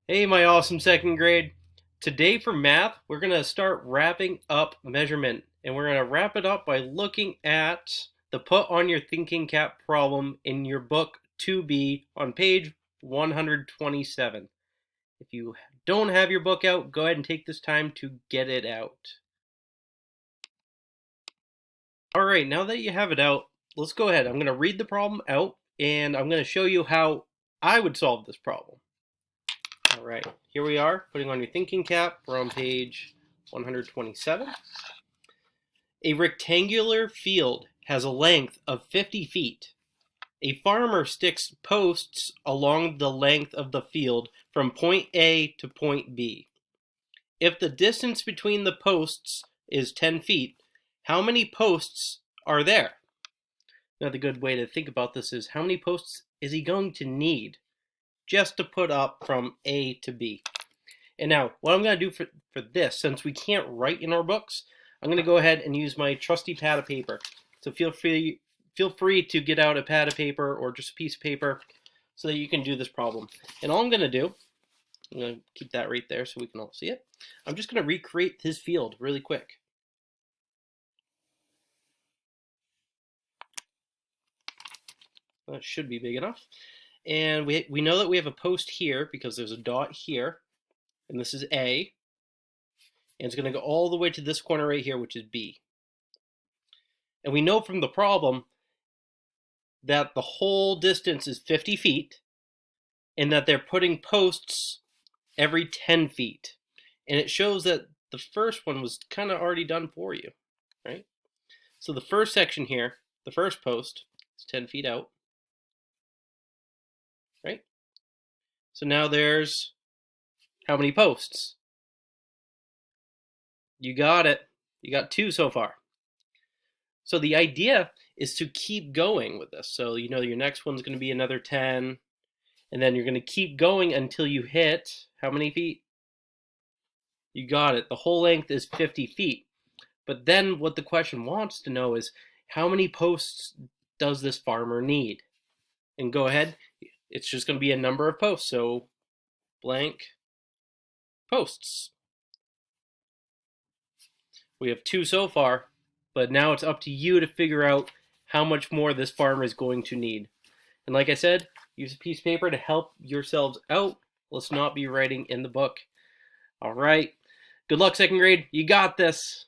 Hey, my awesome second grade. Today for math, we're going to start wrapping up measurement. And we're going to wrap it up by looking at the put on your thinking cap problem in your book 2B on page 127. If you don't have your book out, go ahead and take this time to get it out. All right, now that you have it out, let's go ahead. I'm going to read the problem out and I'm going to show you how I would solve this problem. All right, here we are, putting on your thinking cap. We're on page 127. A rectangular field has a length of 50 feet. A farmer sticks posts along the length of the field from point A to point B. If the distance between the posts is 10 feet, how many posts are there? Another good way to think about this is how many posts is he going to need just to put up from A to B? And now, what I'm going to do for this, since we can't write in our books, I'm going to go ahead and use my trusty pad of paper. So feel free to get out a pad of paper or just a piece of paper so that you can do this problem. And all I'm going to do, I'm going to keep that right there so we can all see it. I'm just going to recreate this field really quick. That should be big enough. And we know that we have a post here because there's a dot here. And this is A. And it's going to go all the way to this corner right here, which is B. And we know from the problem that the whole distance is 50 feet and that they're putting posts every 10 feet. And it shows that the first one was kind of already done for you, right? So the first section here, the first post, is 10 feet out, right? So now there's how many posts? You got it. You got 2 so far. So the idea is to keep going with this. So you know your next one's going to be another 10, and then you're going to keep going until you hit how many feet? You got it. The whole length is 50 feet. But then what the question wants to know is how many posts does this farmer need? And go ahead. It's just going to be a number of posts. So blank posts. We have 2 so far, but now it's up to you to figure out how much more this farmer is going to need. And like I said, use a piece of paper to help yourselves out. Let's not be writing in the book. All right. Good luck, second grade. You got this.